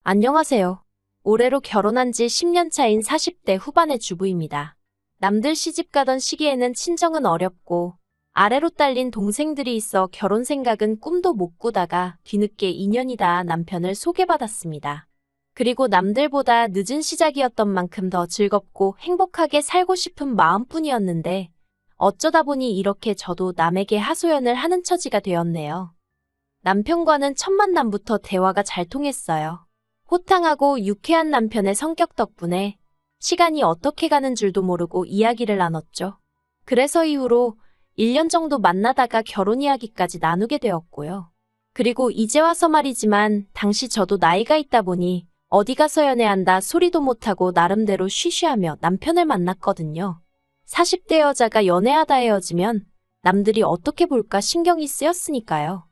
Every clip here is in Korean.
안녕하세요. 올해로 결혼한 지 10년 차인 40대 후반의 주부입니다. 남들 시집 가던 시기에는 친정은 어렵고 아래로 딸린 동생들이 있어 결혼 생각은 꿈도 못 꾸다가 뒤늦게 인연이다 남편을 소개받았습니다. 그리고 남들보다 늦은 시작이었던 만큼 더 즐겁고 행복하게 살고 싶은 마음뿐이었는데 어쩌다 보니 이렇게 저도 남에게 하소연을 하는 처지가 되었네요. 남편과는 첫 만남부터 대화가 잘 통했어요. 호탕하고 유쾌한 남편의 성격 덕분에 시간이 어떻게 가는 줄도 모르고 이야기를 나눴죠. 그래서 이후로 1년 정도 만나다가 결혼 이야기까지 나누게 되었고요. 그리고 이제 와서 말이지만 당시 저도 나이가 있다 보니 어디 가서 연애한다 소리도 못하고 나름대로 쉬쉬하며 남편을 만났거든요. 40대 여자가 연애하다 헤어지면 남들이 어떻게 볼까 신경이 쓰였으니까요.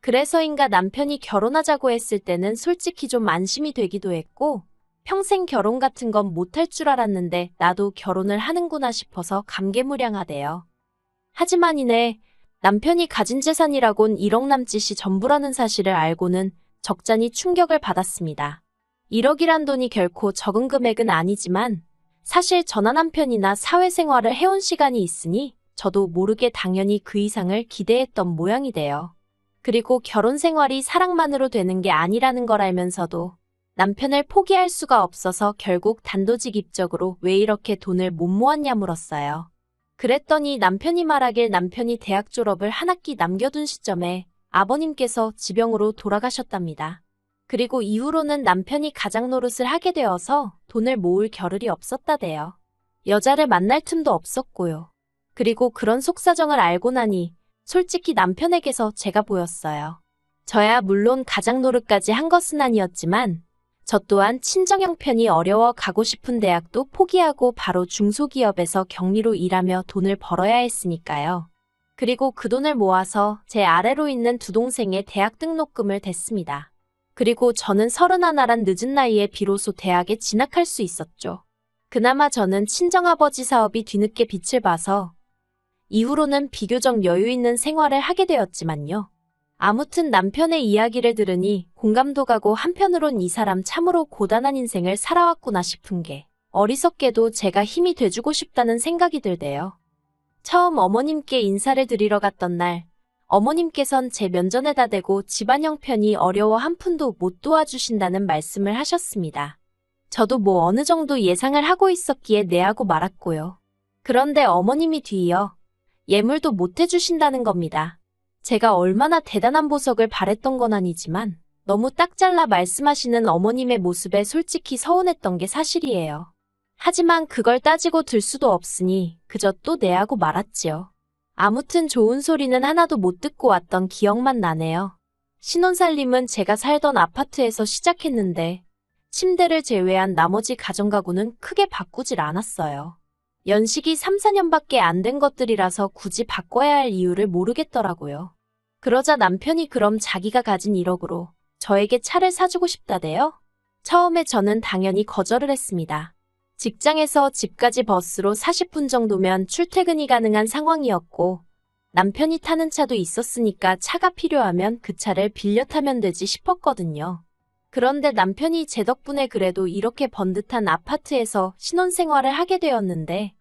그래서인가 남편이 결혼하자고 했을 때는 솔직히 좀 안심이 되기도 했고 평생 결혼 같은 건 못할 줄 알았는데 나도 결혼을 하는구나 싶어서 감개무량하대요. 하지만 이내 남편이 가진 재산이라곤 1억 남짓이 전부라는 사실을 알고는 적잖이 충격을 받았습니다. 1억이란 돈이 결코 적은 금액은 아니지만 사실 저나 남편이나 사회생활을 해온 시간이 있으니 저도 모르게 당연히 그 이상을 기대했던 모양이 돼요. 그리고 결혼 생활이 사랑만으로 되는 게 아니라는 걸 알면서도 남편을 포기할 수가 없어서 결국 단도직입적으로 왜 이렇게 돈을 못 모았냐 물었어요. 그랬더니 남편이 말하길 남편이 대학 졸업을 한 학기 남겨둔 시점에 아버님께서 지병으로 돌아가셨답니다. 그리고 이후로는 남편이 가장 노릇을 하게 되어서 돈을 모을 겨를이 없었다대요. 여자를 만날 틈도 없었고요. 그리고 그런 속사정을 알고 나니 솔직히 남편에게서 제가 보였어요. 저야 물론 가장 노릇까지 한 것은 아니었지만 저 또한 친정 형편이 어려워 가고 싶은 대학도 포기하고 바로 중소기업에서 격리로 일하며 돈을 벌어야 했으니까요. 그리고 그 돈을 모아서 제 아래로 있는 두 동생의 대학 등록금을 댔습니다. 그리고 저는 31란 늦은 나이에 비로소 대학에 진학할 수 있었죠. 그나마 저는 친정아버지 사업이 뒤늦게 빛을 봐서 이후로는 비교적 여유 있는 생활을 하게 되었지만요. 아무튼 남편의 이야기를 들으니 공감도 가고 한편으론 이 사람 참으로 고단한 인생을 살아왔구나 싶은 게 어리석게도 제가 힘이 돼주고 싶다는 생각이 들대요. 처음 어머님께 인사를 드리러 갔던 날 어머님께선 제 면전에다 대고 집안 형편이 어려워 한 푼도 못 도와주신다는 말씀을 하셨습니다. 저도 뭐 어느 정도 예상을 하고 있었기에 네하고 말았고요. 그런데 어머님이 뒤이어 예물도 못 해주신다는 겁니다. 제가 얼마나 대단한 보석을 바랬던 건 아니지만 너무 딱 잘라 말씀하시는 어머님의 모습에 솔직히 서운했던 게 사실이에요. 하지만 그걸 따지고 들 수도 없으니 그저 또 내하고 말았지요. 아무튼 좋은 소리는 하나도 못 듣고 왔던 기억만 나네요. 신혼살림은 제가 살던 아파트에서 시작했는데 침대를 제외한 나머지 가정가구는 크게 바꾸질 않았어요. 연식이 3, 4년밖에 안 된 것들이라서 굳이 바꿔야 할 이유를 모르겠더라고요. 그러자 남편이 그럼 자기가 가진 1억으로 저에게 차를 사주고 싶다대요? 처음에 저는 당연히 거절을 했습니다. 직장에서 집까지 버스로 40분 정도면 출퇴근이 가능한 상황이었고 남편이 타는 차도 있었으니까 차가 필요하면 그 차를 빌려 타면 되지 싶었거든요. 그런데 남편이 제 덕분에 그래도 이렇게 번듯한 아파트에서 신혼생활을 하게 되었는데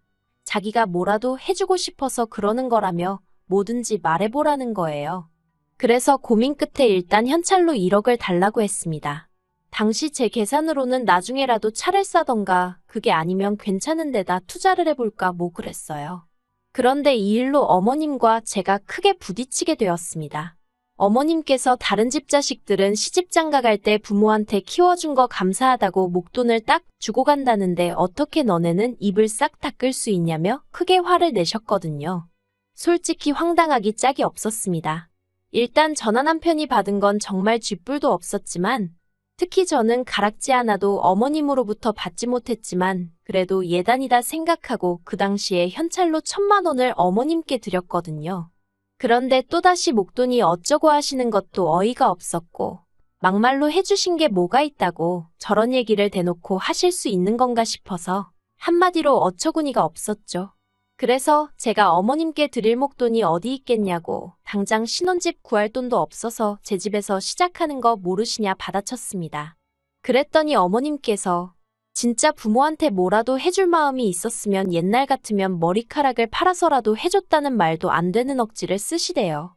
자기가 뭐라도 해주고 싶어서 그러는 거라며 뭐든지 말해보라는 거예요. 그래서 고민 끝에 일단 현찰로 1억을 달라고 했습니다. 당시 제 계산으로는 나중에라도 차를 사던가 그게 아니면 괜찮은 데다 투자를 해볼까 뭐 그랬어요. 그런데 이 일로 어머님과 제가 크게 부딪히게 되었습니다. 어머님께서 다른 집 자식들은 시집장가 갈 때 부모한테 키워준 거 감사하다고 목돈을 딱 주고 간다는데 어떻게 너네는 입을 싹 닦을 수 있냐며 크게 화를 내셨거든요. 솔직히 황당하기 짝이 없었습니다. 일단 저나 남편이 받은 건 정말 쥐뿔도 없었지만 특히 저는 가락지 하나도 어머님으로부터 받지 못했지만 그래도 예단이다 생각하고 그 당시에 현찰로 1,000만 원을 어머님께 드렸거든요. 그런데 또다시 목돈이 어쩌고 하시는 것도 어이가 없었고 막말로 해주신 게 뭐가 있다고 저런 얘기를 대놓고 하실 수 있는 건가 싶어서 한마디로 어처구니가 없었죠. 그래서 제가 어머님께 드릴 목돈이 어디 있겠냐고 당장 신혼집 구할 돈도 없어서 제 집에서 시작하는 거 모르시냐 받아쳤습니다. 그랬더니 어머님께서 진짜 부모한테 뭐라도 해줄 마음이 있었으면 옛날 같으면 머리카락을 팔아서라도 해줬다는 말도 안 되는 억지를 쓰시대요.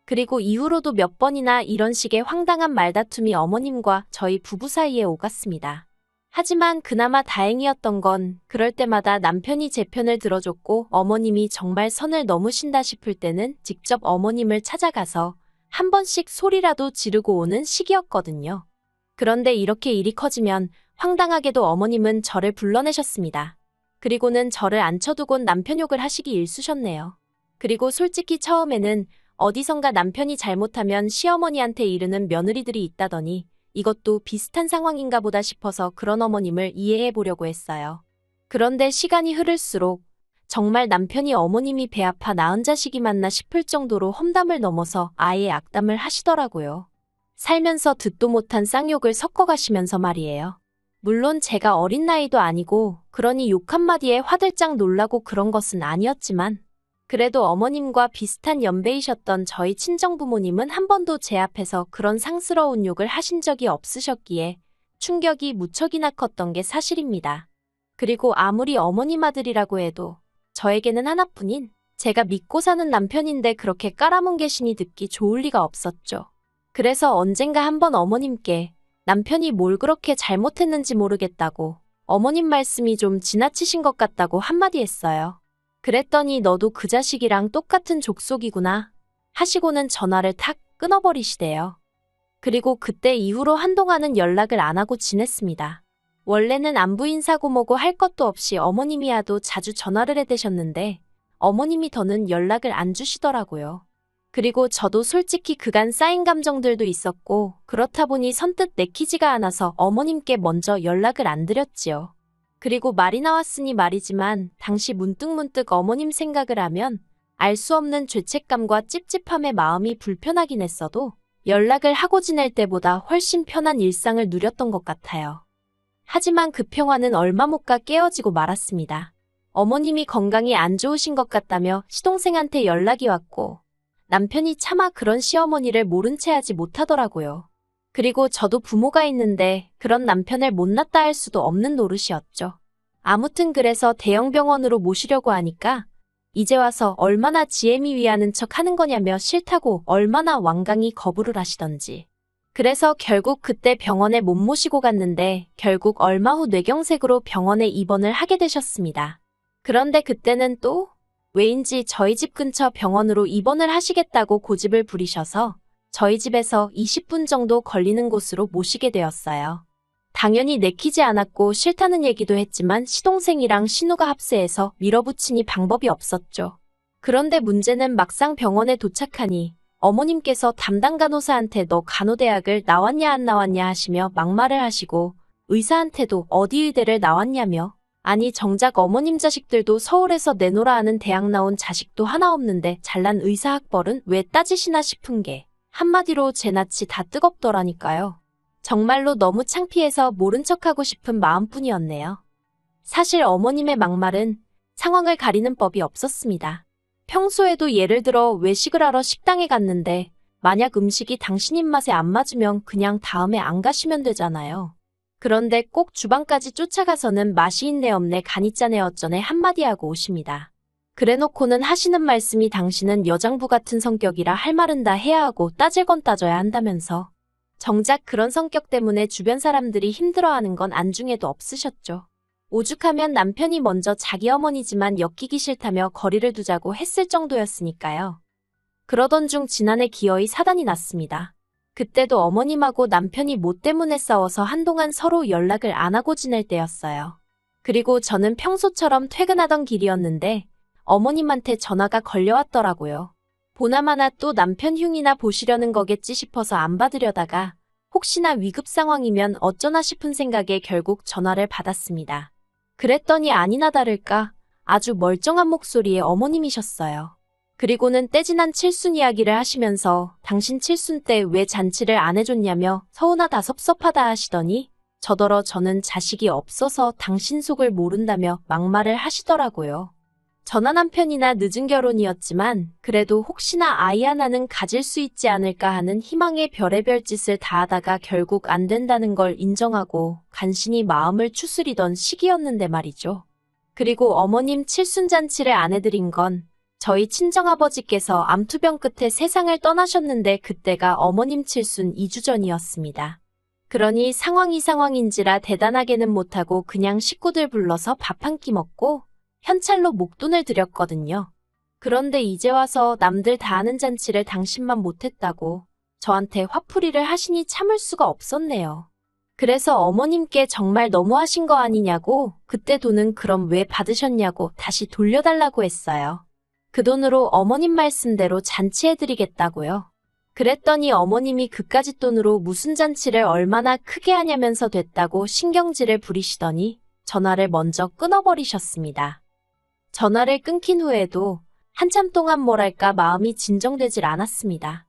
그리고 이후로도 몇 번이나 이런 식의 황당한 말다툼이 어머님과 저희 부부 사이에 오갔습니다. 하지만 그나마 다행이었던 건 그럴 때마다 남편이 제 편을 들어줬고 어머님이 정말 선을 넘으신다 싶을 때는 직접 어머님을 찾아가서 한 번씩 소리라도 지르고 오는 시기였거든요. 그런데 이렇게 일이 커지면 황당하게도 어머님은 저를 불러내셨습니다. 그리고는 저를 앉혀두곤 남편 욕을 하시기 일쑤셨네요. 그리고 솔직히 처음에는 어디선가 남편이 잘못하면 시어머니한테 이르는 며느리들이 있다더니 이것도 비슷한 상황인가 보다 싶어서 그런 어머님을 이해해 보려고 했어요. 그런데 시간이 흐를수록 정말 남편이 어머님이 배 아파 낳은 자식이 맞나 싶을 정도로 험담을 넘어서 아예 악담을 하시더라고요. 살면서 듣도 못한 쌍욕을 섞어가시면서 말이에요. 물론 제가 어린 나이도 아니고 그러니 욕 한마디에 화들짝 놀라고 그런 것은 아니었지만 그래도 어머님과 비슷한 연배이셨던 저희 친정부모님은 한 번도 제 앞에서 그런 상스러운 욕을 하신 적이 없으셨기에 충격이 무척이나 컸던 게 사실입니다. 그리고 아무리 어머님 아들이라고 해도 저에게는 하나뿐인 제가 믿고 사는 남편인데 그렇게 깔아뭉개시니 듣기 좋을 리가 없었죠. 그래서 언젠가 한번 어머님께 남편이 뭘 그렇게 잘못했는지 모르겠다고 어머님 말씀이 좀 지나치신 것 같다고 한마디 했어요. 그랬더니 너도 그 자식이랑 똑같은 족속이구나 하시고는 전화를 탁 끊어버리시대요. 그리고 그때 이후로 한동안은 연락을 안 하고 지냈습니다. 원래는 안부 인사고 뭐고 할 것도 없이 어머님이 하도 자주 전화를 해대셨는데 어머님이 더는 연락을 안 주시더라고요. 그리고 저도 솔직히 그간 쌓인 감정들도 있었고 그렇다 보니 선뜻 내키지가 않아서 어머님께 먼저 연락을 안 드렸지요. 그리고 말이 나왔으니 말이지만 당시 문득문득 어머님 생각을 하면 알 수 없는 죄책감과 찝찝함에 마음이 불편하긴 했어도 연락을 하고 지낼 때보다 훨씬 편한 일상을 누렸던 것 같아요. 하지만 그 평화는 얼마 못 가 깨어지고 말았습니다. 어머님이 건강이 안 좋으신 것 같다며 시동생한테 연락이 왔고 남편이 차마 그런 시어머니를 모른 채 하지 못하더라고요. 그리고 저도 부모가 있는데 그런 남편을 못났다 할 수도 없는 노릇이었죠. 아무튼 그래서 대형 병원으로 모시려고 하니까 이제 와서 얼마나 지혜미 위하는 척 하는 거냐며 싫다고 얼마나 완강히 거부를 하시던지. 그래서 결국 그때 병원에 못 모시고 갔는데 결국 얼마 후 뇌경색으로 병원에 입원을 하게 되셨습니다. 그런데 그때는 또 왜인지 저희 집 근처 병원으로 입원을 하시겠다고 고집을 부리셔서 저희 집에서 20분 정도 걸리는 곳으로 모시게 되었어요. 당연히 내키지 않았고 싫다는 얘기도 했지만 시동생이랑 신우가 합세해서 밀어붙이니 방법이 없었죠. 그런데 문제는 막상 병원에 도착하니 어머님께서 담당 간호사한테 너 간호대학을 나왔냐 안 나왔냐 하시며 막말을 하시고 의사한테도 어디 의대를 나왔냐며 아니 정작 어머님 자식들도 서울에서 내노라 하는 대학 나온 자식도 하나 없는데 잘난 의사 학벌은 왜 따지시나 싶은 게 한마디로 제 낯이 다 뜨겁더라니까요. 정말로 너무 창피해서 모른 척하고 싶은 마음뿐이었네요. 사실 어머님의 막말은 상황을 가리는 법이 없었습니다. 평소에도 예를 들어 외식을 하러 식당에 갔는데 만약 음식이 당신 입맛에 안 맞으면 그냥 다음에 안 가시면 되잖아요. 그런데 꼭 주방까지 쫓아가서는 맛이 있네 없네 간이 짜네 어쩌네 한마디 하고 오십니다. 그래놓고는 하시는 말씀이 당신은 여장부 같은 성격이라 할 말은 다 해야 하고 따질 건 따져야 한다면서. 정작 그런 성격 때문에 주변 사람들이 힘들어하는 건 안중에도 없으셨죠. 오죽하면 남편이 먼저 자기 어머니지만 엮이기 싫다며 거리를 두자고 했을 정도였으니까요. 그러던 중 지난해 기어이 사단이 났습니다. 그때도 어머님하고 남편이 뭐 때문에 싸워서 한동안 서로 연락을 안 하고 지낼 때였어요. 그리고 저는 평소처럼 퇴근하던 길이었는데 어머님한테 전화가 걸려왔더라고요. 보나마나 또 남편 흉이나 보시려는 거겠지 싶어서 안 받으려다가 혹시나 위급 상황이면 어쩌나 싶은 생각에 결국 전화를 받았습니다. 그랬더니 아니나 다를까 아주 멀쩡한 목소리의 어머님이셨어요. 그리고는 떼지난 칠순 이야기를 하시면서 당신 칠순 때 왜 잔치를 안 해줬냐며 서운하다 섭섭하다 하시더니 저더러 저는 자식이 없어서 당신 속을 모른다며 막말을 하시더라고요. 전화 남편이나 늦은 결혼이었지만 그래도 혹시나 아이 하나는 가질 수 있지 않을까 하는 희망에 별의별 짓을 다 하다가 결국 안 된다는 걸 인정하고 간신히 마음을 추스리던 시기였는데 말이죠. 그리고 어머님 칠순잔치를 안 해드린 건 저희 친정아버지께서 암투병 끝에 세상을 떠나셨는데 그때가 어머님 칠순 2주 전이었습니다. 그러니 상황이 상황인지라 대단하게는 못하고 그냥 식구들 불러서 밥 한 끼 먹고 현찰로 목돈을 드렸거든요. 그런데 이제 와서 남들 다 하는 잔치를 당신만 못했다고 저한테 화풀이를 하시니 참을 수가 없었네요. 그래서 어머님께 정말 너무하신 거 아니냐고 그때 돈은 그럼 왜 받으셨냐고 다시 돌려달라고 했어요. 그 돈으로 어머님 말씀대로 잔치해드리겠다고요. 그랬더니 어머님이 그까짓 돈으로 무슨 잔치를 얼마나 크게 하냐면서 됐다고 신경질을 부리시더니 전화를 먼저 끊어버리셨습니다. 전화를 끊긴 후에도 한참 동안 뭐랄까 마음이 진정되질 않았습니다.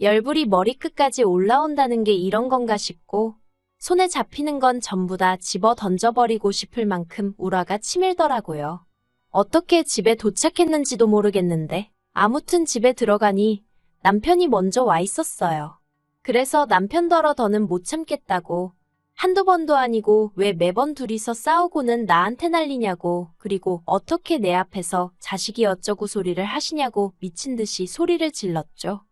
열불이 머리끝까지 올라온다는 게 이런 건가 싶고 손에 잡히는 건 전부 다 집어 던져버리고 싶을 만큼 우라가 치밀더라고요. 어떻게 집에 도착했는지도 모르겠는데 아무튼 집에 들어가니 남편이 먼저 와 있었어요. 그래서 남편더러 더는 못 참겠다고 한두 번도 아니고 왜 매번 둘이서 싸우고는 나한테 난리냐고 그리고 어떻게 내 앞에서 자식이 어쩌고 소리를 하시냐고 미친 듯이 소리를 질렀죠.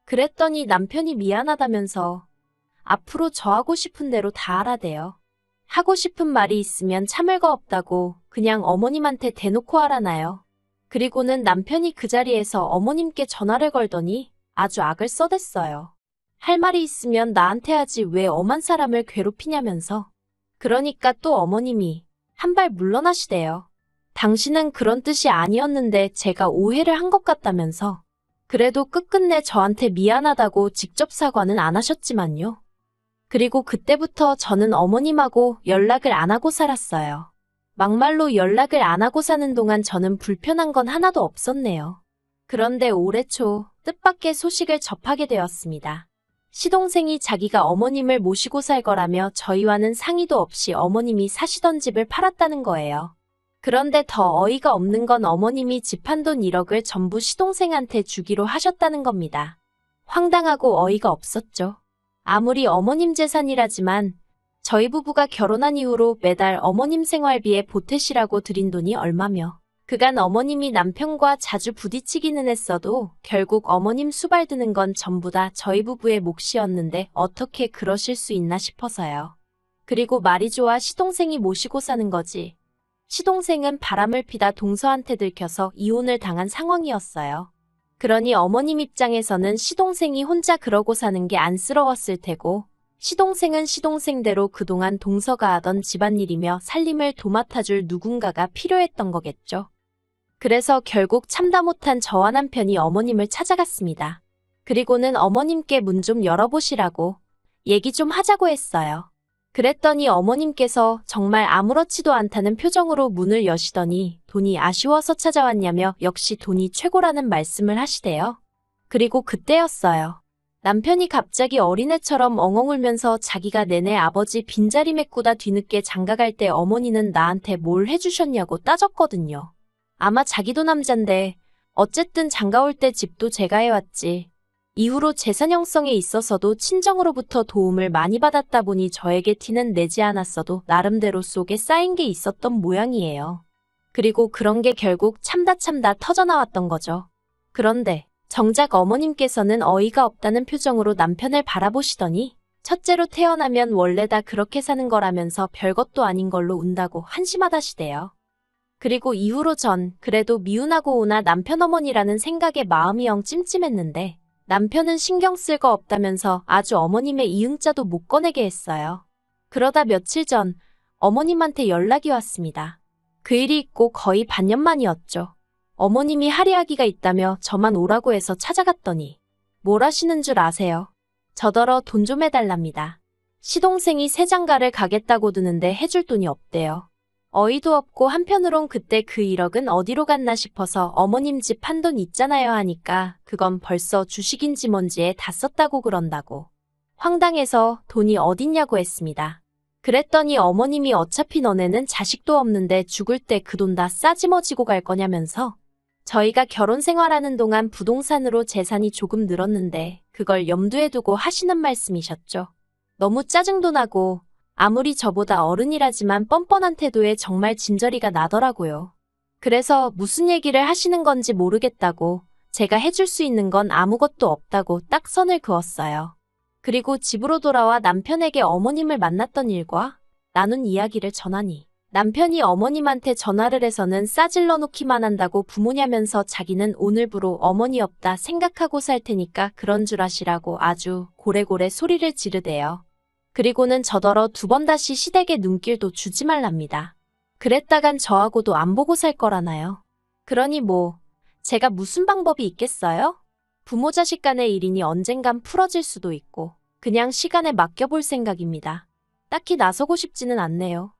그랬더니 남편이 미안하다면서 앞으로 저 하고 싶은 대로 다 하라대요. 하고 싶은 말이 있으면 참을 거 없다고 그냥 어머님한테 대놓고 하라나요. 그리고는 남편이 그 자리에서 어머님께 전화를 걸더니 아주 악을 써댔어요. 할 말이 있으면 나한테 하지 왜 엄한 사람을 괴롭히냐면서. 그러니까 또 어머님이 한 발 물러나시대요. 당신은 그런 뜻이 아니었는데 제가 오해를 한 것 같다면서. 그래도 끝끝내 저한테 미안하다고 직접 사과는 안 하셨지만요. 그리고 그때부터 저는 어머님하고 연락을 안 하고 살았어요. 막말로 연락을 안 하고 사는 동안 저는 불편한 건 하나도 없었네요. 그런데 올해 초 뜻밖의 소식을 접하게 되었습니다. 시동생이 자기가 어머님을 모시고 살 거라며 저희와는 상의도 없이 어머님이 사시던 집을 팔았다는 거예요. 그런데 더 어이가 없는 건 어머님이 집 한 돈 1억을 전부 시동생한테 주기로 하셨다는 겁니다. 황당하고 어이가 없었죠. 아무리 어머님 재산이라지만 저희 부부가 결혼한 이후로 매달 어머님 생활비에 보태시라고 드린 돈이 얼마며 그간 어머님이 남편과 자주 부딪히기는 했어도 결국 어머님 수발 드는 건 전부 다 저희 부부의 몫이었는데 어떻게 그러실 수 있나 싶어서요. 그리고 말이 좋아 시동생이 모시고 사는 거지. 시동생은 바람을 피다 동서한테 들켜서 이혼을 당한 상황이었어요. 그러니 어머님 입장에서는 시동생이 혼자 그러고 사는 게 안쓰러웠을 테고 시동생은 시동생대로 그동안 동서가 하던 집안일이며 살림을 도맡아줄 누군가가 필요했던 거겠죠. 그래서 결국 참다 못한 저와 남편이 어머님을 찾아갔습니다. 그리고는 어머님께 문 좀 열어보시라고 얘기 좀 하자고 했어요. 그랬더니 어머님께서 정말 아무렇지도 않다는 표정으로 문을 여시더니 돈이 아쉬워서 찾아왔냐며 역시 돈이 최고라는 말씀을 하시대요. 그리고 그때였어요. 남편이 갑자기 어린애처럼 엉엉 울면서 자기가 내내 아버지 빈자리 메꾸다 뒤늦게 장가갈 때 어머니는 나한테 뭘 해주셨냐고 따졌거든요. 아마 자기도 남잔데 어쨌든 장가올 때 집도 제가 해왔지. 이후로 재산 형성에 있어서도 친정으로부터 도움을 많이 받았다 보니 저에게 티는 내지 않았어도 나름대로 속에 쌓인 게 있었던 모양이에요. 그리고 그런 게 결국 참다 터져나왔던 거죠. 그런데 정작 어머님께서는 어이가 없다는 표정으로 남편을 바라보시더니 첫째로 태어나면 원래 다 그렇게 사는 거라면서 별것도 아닌 걸로 운다고 한심하다시대요. 그리고 이후로 전 그래도 미운하고 오나 남편 어머니라는 생각에 마음이 영 찜찜했는데 남편은 신경 쓸 거 없다면서 아주 어머님의 이응자도 못 꺼내게 했어요. 그러다 며칠 전 어머님한테 연락이 왔습니다. 그 일이 있고 거의 반년 만이었죠. 어머님이 할이하기가 있다며 저만 오라고 해서 찾아갔더니 뭘 하시는 줄 아세요? 저더러 돈 좀 해달랍니다. 시동생이 새장가를 가겠다고 드는데 해줄 돈이 없대요. 어이도 없고 한편으론 그때 그 1억은 어디로 갔나 싶어서 어머님 집 한 돈 있잖아요 하니까 그건 벌써 주식인지 뭔지에 다 썼다고 그런다고. 황당해서 돈이 어딨냐고 했습니다. 그랬더니 어머님이 어차피 너네는 자식도 없는데 죽을 때 그 돈 다 싸지머지고 갈 거냐면서 저희가 결혼 생활하는 동안 부동산으로 재산이 조금 늘었는데 그걸 염두에 두고 하시는 말씀이셨죠. 너무 짜증도 나고 아무리 저보다 어른이라지만 뻔뻔한 태도에 정말 진저리가 나더라고요. 그래서 무슨 얘기를 하시는 건지 모르겠다고 제가 해줄 수 있는 건 아무것도 없다고 딱 선을 그었어요. 그리고 집으로 돌아와 남편에게 어머님을 만났던 일과 나눈 이야기를 전하니 남편이 어머님한테 전화를 해서는 싸질러 놓기만 한다고 부모냐면서 자기는 오늘부로 어머니 없다 생각하고 살 테니까 그런 줄 아시라고 아주 고래고래 소리를 지르대요. 그리고는 저더러 두 번 다시 시댁에 눈길도 주지 말랍니다. 그랬다간 저하고도 안 보고 살 거라나요. 그러니 뭐 제가 무슨 방법이 있겠어요? 부모 자식 간의 일이니 언젠간 풀어질 수도 있고 그냥 시간에 맡겨볼 생각입니다. 딱히 나서고 싶지는 않네요.